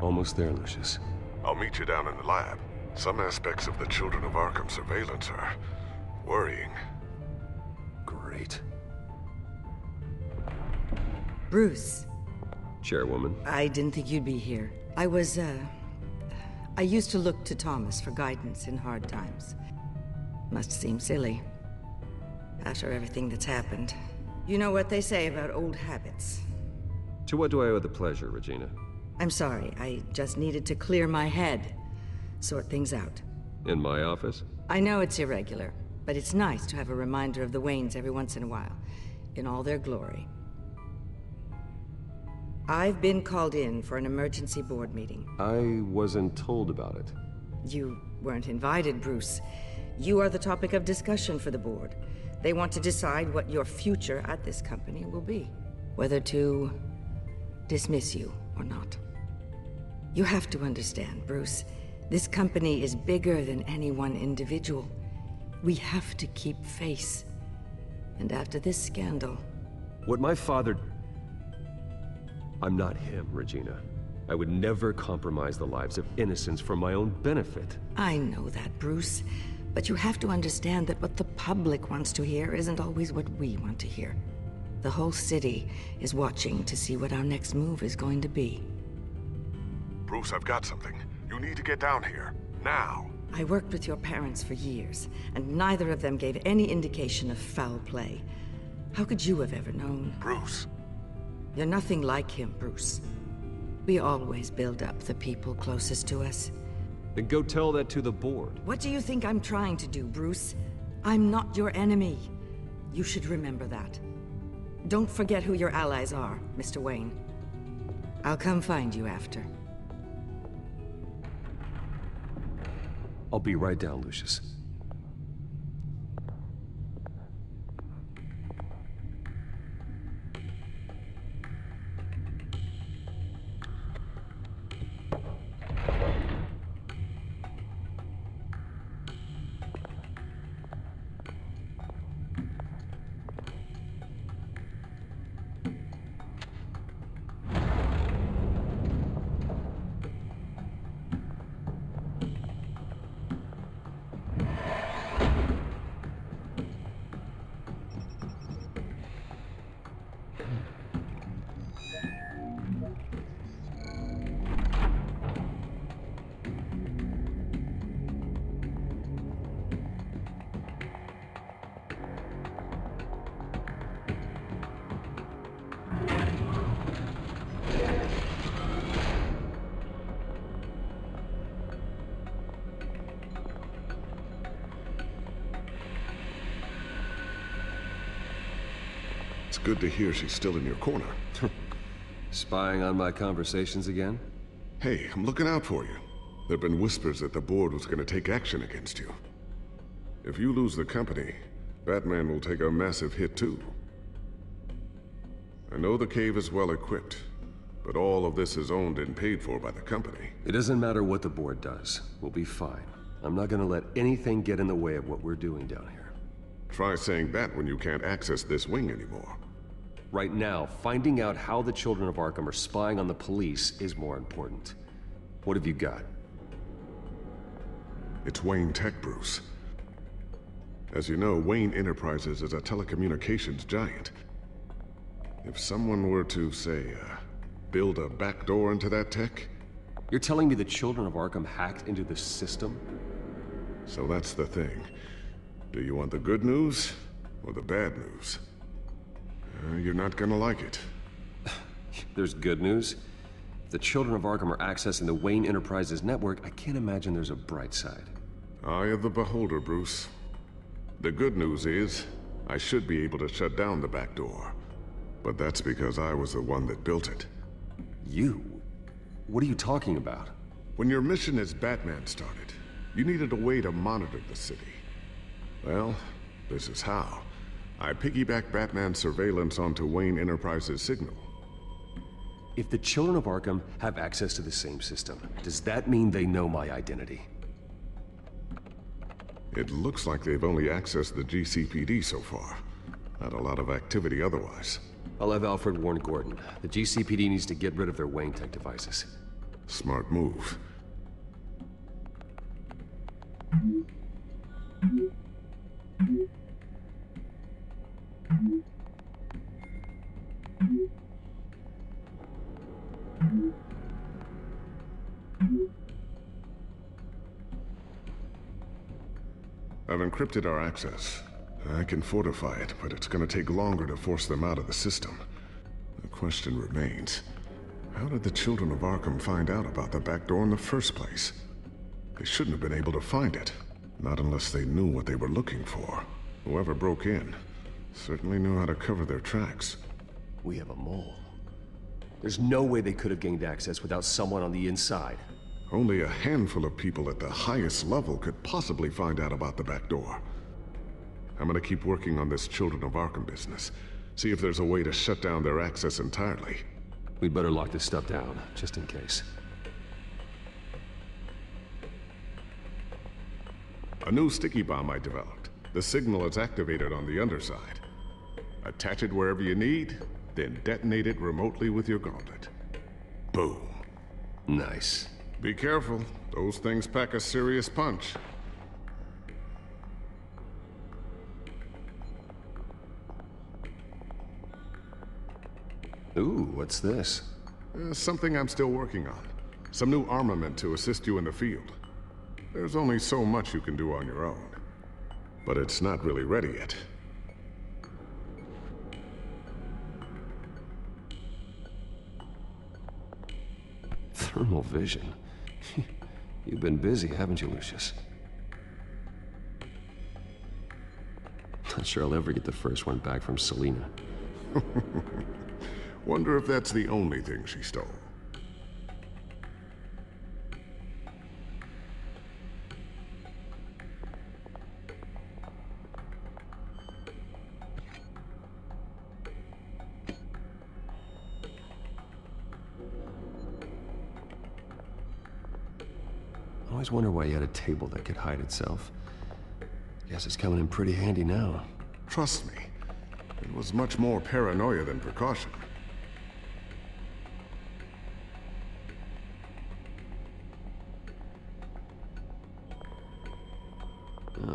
Almost there, Lucius. I'll meet you down in the lab. Some aspects of the Children of Arkham surveillance are worrying. Great. Bruce. Chairwoman. I didn't think you'd be here. I used to look to Thomas for guidance in hard times. Must seem silly. After everything that's happened. You know what they say about old habits. To what do I owe the pleasure, Regina? I'm sorry, I just needed to clear my head. Sort things out. In my office? I know it's irregular, but it's nice to have a reminder of the Waynes every once in a while, in all their glory. I've been called in for an emergency board meeting. I wasn't told about it. You weren't invited, Bruce. You are the topic of discussion for the board. They want to decide what your future at this company will be. Whether to dismiss you or not. You have to understand, Bruce. This company is bigger than any one individual. We have to keep face. And after this scandal... What my father... I'm not him, Regina. I would never compromise the lives of innocents for my own benefit. I know that, Bruce. But you have to understand that what the public wants to hear isn't always what we want to hear. The whole city is watching to see what our next move is going to be. Bruce, I've got something. You need to get down here. Now. I worked with your parents for years, and neither of them gave any indication of foul play. How could you have ever known? Bruce. You're nothing like him, Bruce. We always build up the people closest to us. Then go tell that to the board. What do you think I'm trying to do, Bruce? I'm not your enemy. You should remember that. Don't forget who your allies are, Mr. Wayne. I'll come find you after. I'll be right down, Lucius. It's good to hear she's still in your corner. Spying on my conversations again? Hey, I'm looking out for you. There've been whispers that the board was going to take action against you. If you lose the company, Batman will take a massive hit too. I know the cave is well equipped, but all of this is owned and paid for by the company. It doesn't matter what the board does. We'll be fine. I'm not gonna let anything get in the way of what we're doing down here. Try saying that when you can't access this wing anymore. Right now, finding out how the Children of Arkham are spying on the police is more important. What have you got? It's Wayne Tech, Bruce. As you know, Wayne Enterprises is a telecommunications giant. If someone were to, say, build a backdoor into that tech... You're telling me the Children of Arkham hacked into the system? So that's the thing. Do you want the good news or the bad news? You're not gonna like it. There's good news. If the Children of Arkham are accessing the Wayne Enterprises network, I can't imagine there's a bright side. Eye of the beholder, Bruce. The good news is, I should be able to shut down the back door. But that's because I was the one that built it. You? What are you talking about? When your mission as Batman started, you needed a way to monitor the city. Well, this is how. I piggybacked Batman's surveillance onto Wayne Enterprises' signal. If the Children of Arkham have access to the same system, does that mean they know my identity? It looks like they've only accessed the GCPD so far. Not a lot of activity otherwise. I'll have Alfred warn Gordon. The GCPD needs to get rid of their Wayne Tech devices. Smart move. I've encrypted our access. I can fortify it, but it's gonna take longer to force them out of the system. The question remains, how did the children of Arkham find out about the back door in the first place? They shouldn't have been able to find it, not unless they knew what they were looking for. Whoever broke in certainly knew how to cover their tracks. We have a mole. There's no way they could have gained access without someone on the inside. Only a handful of people at the highest level could possibly find out about the back door. I'm gonna keep working on this Children of Arkham business. See if there's a way to shut down their access entirely. We'd better lock this stuff down, just in case. A new sticky bomb I developed. The signal is activated on the underside. Attach it wherever you need, then detonate it remotely with your gauntlet. Boom. Nice. Be careful. Those things pack a serious punch. Ooh, what's this? Something I'm still working on. Some new armament to assist you in the field. There's only so much you can do on your own. But it's not really ready yet. Thermal vision. You've been busy, haven't you, Lucius? Not sure I'll ever get the first one back from Selina. Wonder if that's the only thing she stole. I always wonder why you had a table that could hide itself. Guess it's coming in pretty handy now. Trust me, it was much more paranoia than precaution.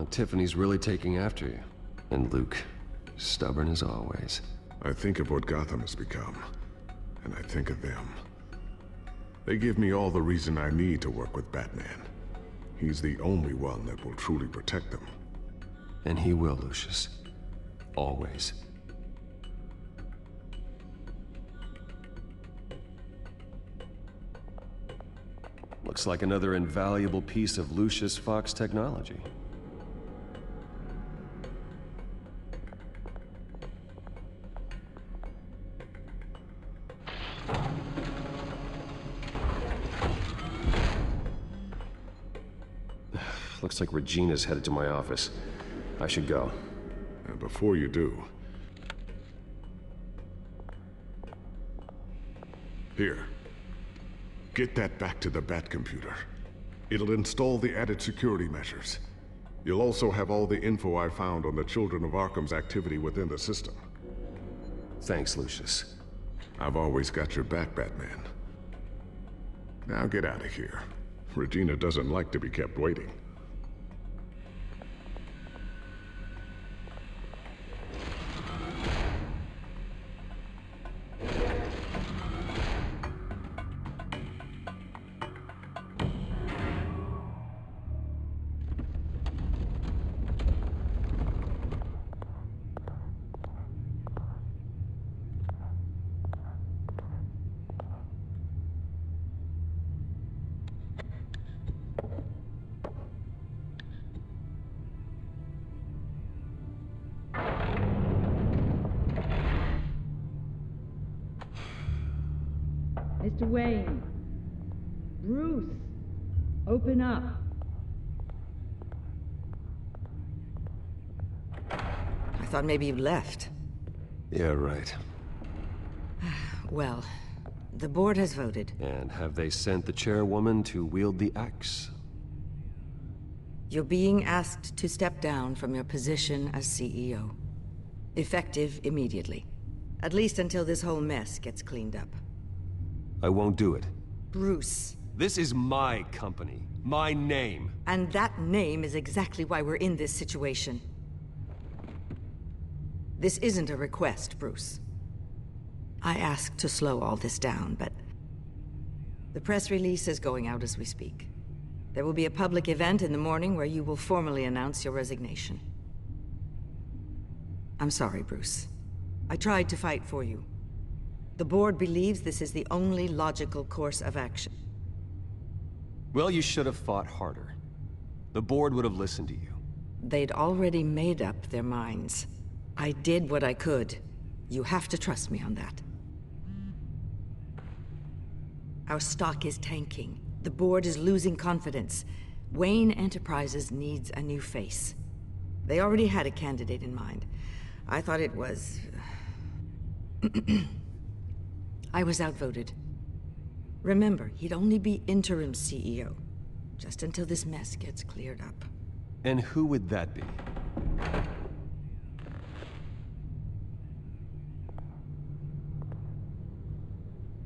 Tiffany's really taking after you. And Luke, stubborn as always. I think of what Gotham has become, and I think of them. They give me all the reason I need to work with Batman. He's the only one that will truly protect them. And he will, Lucius. Always. Looks like another invaluable piece of Lucius Fox technology. Looks like Regina's headed to my office. I should go. And before you do... Here. Get that back to the Bat computer. It'll install the added security measures. You'll also have all the info I found on the Children of Arkham's activity within the system. Thanks, Lucius. I've always got your back, Batman. Now get out of here. Regina doesn't like to be kept waiting. Mr. Wayne. Bruce. Open up. I thought maybe you left. Yeah, right. Well, the board has voted. And have they sent the chairwoman to wield the axe? You're being asked to step down from your position as CEO. Effective immediately. At least until this whole mess gets cleaned up. I won't do it. Bruce, This is my company. My name. And that name is exactly why we're in this situation. This isn't a request, Bruce. I asked to slow all this down, but the press release is going out as we speak. There will be a public event in the morning where you will formally announce your resignation. I'm sorry, Bruce. I tried to fight for you. The board believes this is the only logical course of action. Well, you should have fought harder. The board would have listened to you. They'd already made up their minds. I did what I could. You have to trust me on that. Our stock is tanking. The board is losing confidence. Wayne Enterprises needs a new face. They already had a candidate in mind. I thought it was... I was outvoted. Remember, he'd only be interim CEO, just until this mess gets cleared up. And who would that be?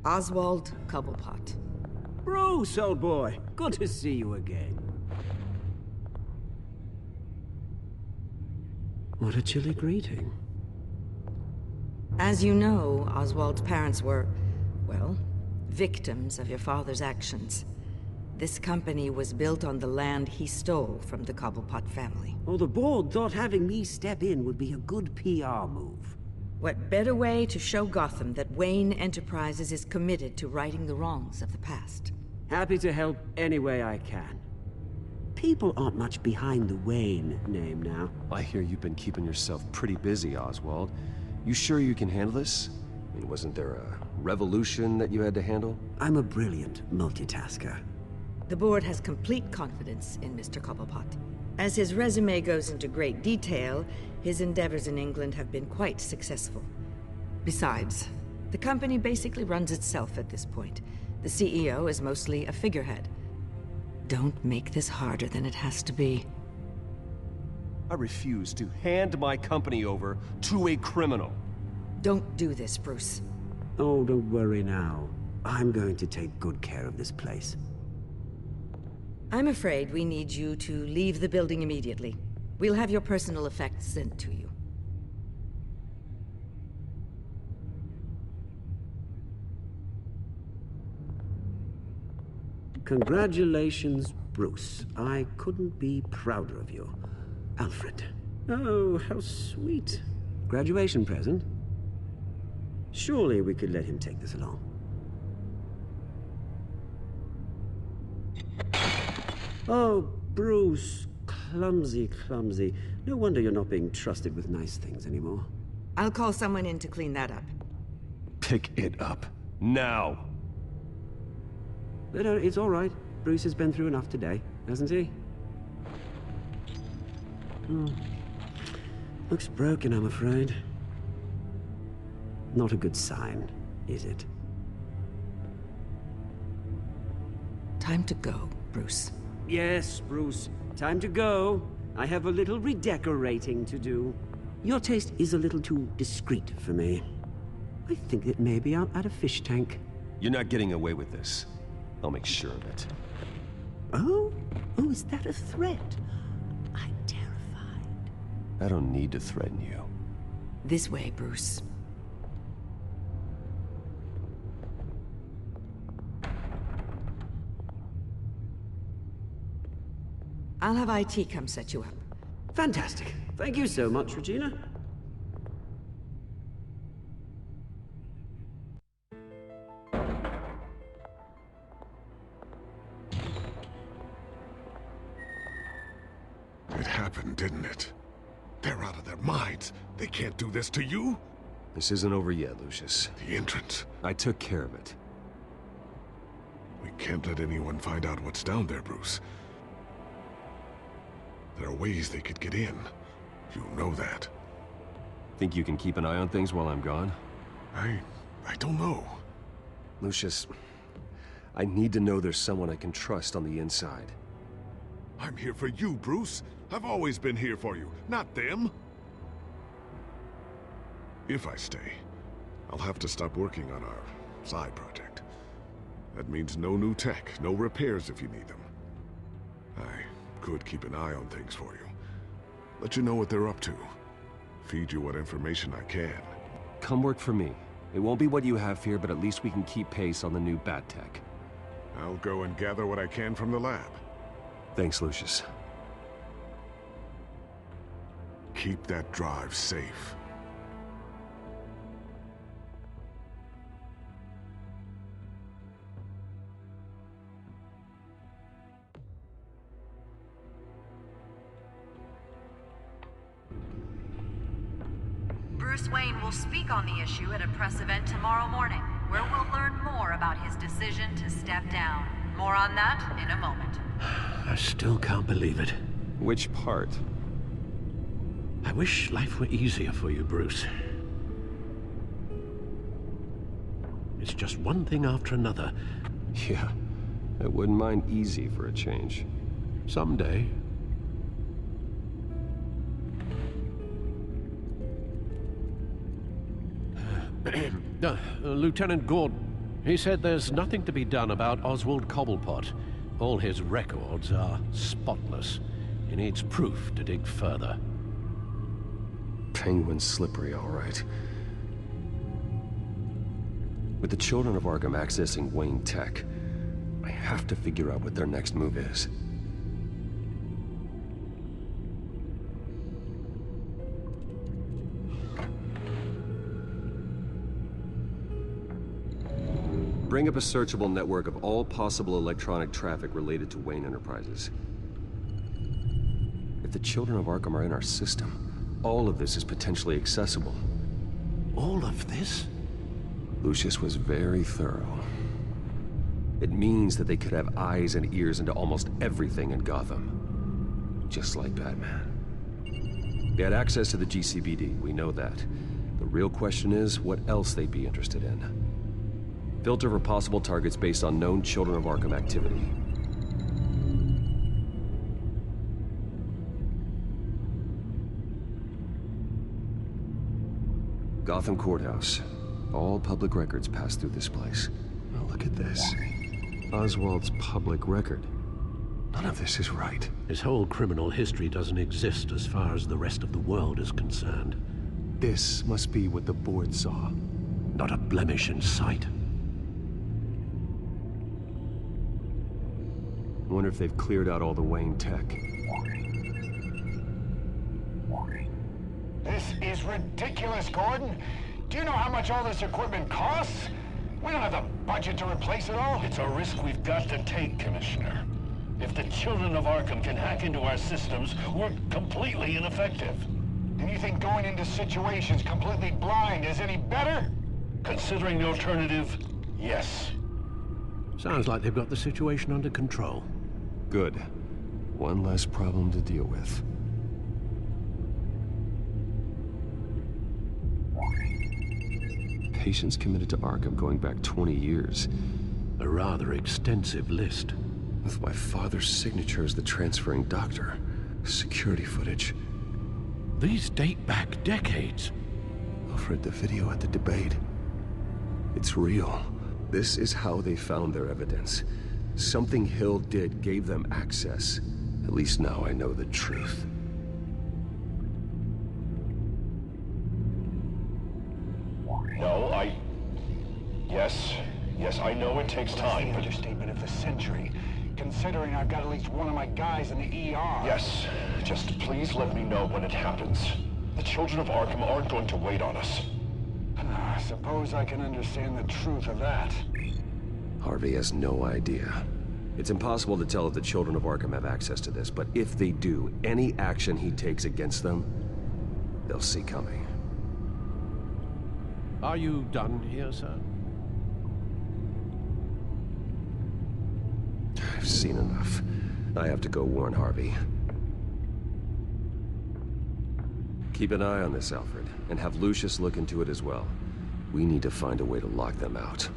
Oswald Cobblepot. Bruce, old boy. Good to see you again. What a chilly greeting. As you know, Oswald's parents were, well, victims of your father's actions. This company was built on the land he stole from the Cobblepot family. Well, the board thought having me step in would be a good PR move. What better way to show Gotham that Wayne Enterprises is committed to righting the wrongs of the past? Happy to help any way I can. People aren't much behind the Wayne name now. I hear you've been keeping yourself pretty busy, Oswald. You sure you can handle this? I mean, wasn't there a revolution that you had to handle? I'm a brilliant multitasker. The board has complete confidence in Mr. Cobblepot. As his resume goes into great detail, his endeavors in England have been quite successful. Besides, the company basically runs itself at this point. The CEO is mostly a figurehead. Don't make this harder than it has to be. I refuse to hand my company over to a criminal. Don't do this, Bruce. Oh, don't worry now. I'm going to take good care of this place. I'm afraid we need you to leave the building immediately. We'll have your personal effects sent to you. Congratulations, Bruce. I couldn't be prouder of you. Alfred. Oh, how sweet. Graduation present? Surely we could let him take this along. Oh, Bruce. Clumsy, clumsy. No wonder you're not being trusted with nice things anymore. I'll call someone in to clean that up. Pick it up. Now! No, it's all right. Bruce has been through enough today, hasn't he? Looks broken, I'm afraid. Not a good sign, is it? Time to go, Bruce. Yes, Bruce. Time to go. I have a little redecorating to do. Your taste is a little too discreet for me. I think that maybe I'll add a fish tank. You're not getting away with this. I'll make sure of it. Oh? Oh, is that a threat? I'm terrified. I don't need to threaten you. This way, Bruce. I'll have IT come set you up. Fantastic. Thank you so much, Regina. It happened, didn't it? They're out of their minds. They can't do this to you. This isn't over yet, Lucius. The entrance. I took care of it. We can't let anyone find out what's down there, Bruce. There are ways they could get in. You know that. Think you can keep an eye on things while I'm gone? I don't know. Lucius, I need to know there's someone I can trust on the inside. I'm here for you, Bruce. I've always been here for you, not them. If I stay, I'll have to stop working on our side project. That means no new tech, no repairs if you need them. I could keep an eye on things for you. Let you know what they're up to. Feed you what information I can. Come work for me. It won't be what you have here, but at least we can keep pace on the new bat tech. I'll go and gather what I can from the lab. Thanks, Lucius. Keep that drive safe. Bruce Wayne will speak on the issue at a press event tomorrow morning, where we'll learn more about his decision to step down. More on that in a moment. I still can't believe it. Which part? I wish life were easier for you, Bruce. It's just one thing after another. Yeah, I wouldn't mind easy for a change. Someday. Lieutenant Gordon, he said there's nothing to be done about Oswald Cobblepot. All his records are spotless. He needs proof to dig further. Penguin's slippery, all right. With the children of Arkham accessing Wayne Tech, I have to figure out what their next move is. Bring up a searchable network of all possible electronic traffic related to Wayne Enterprises. If the children of Arkham are in our system, all of this is potentially accessible. All of this? Lucius was very thorough. It means that they could have eyes and ears into almost everything in Gotham. Just like Batman. They had access to the GCPD, we know that. The real question is, what else they'd be interested in. Filter for possible targets based on known Children of Arkham activity. Gotham Courthouse. All public records pass through this place. Oh, look at this. Oswald's public record. None of this is right. His whole criminal history doesn't exist as far as the rest of the world is concerned. This must be what the board saw. Not a blemish in sight. I wonder if they've cleared out all the Wayne tech. This is ridiculous, Gordon. Do you know how much all this equipment costs? We don't have the budget to replace it all. It's a risk we've got to take, Commissioner. If the children of Arkham can hack into our systems, we're completely ineffective. And you think going into situations completely blind is any better? Considering the alternative, yes. Sounds like they've got the situation under control. Good. One less problem to deal with. Patients committed to Arkham going back 20 years. A rather extensive list. With my father's signature as the transferring doctor. Security footage. These date back decades. Alfred, the video at the debate. It's real. This is how they found their evidence. Something Hill did gave them access. At least now I know the truth. No, Yes, I know it takes time, That's but... the understatement of the century, considering I've got at least one of my guys in the ER. Yes, just please let me know when it happens. The children of Arkham aren't going to wait on us. I suppose I can understand the truth of that. Harvey has no idea. It's impossible to tell if the children of Arkham have access to this, but if they do, any action he takes against them, they'll see coming. Are you done here, sir? I've seen enough. I have to go warn Harvey. Keep an eye on this, Alfred, and have Lucius look into it as well. We need to find a way to lock them out.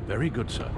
Very good, sir.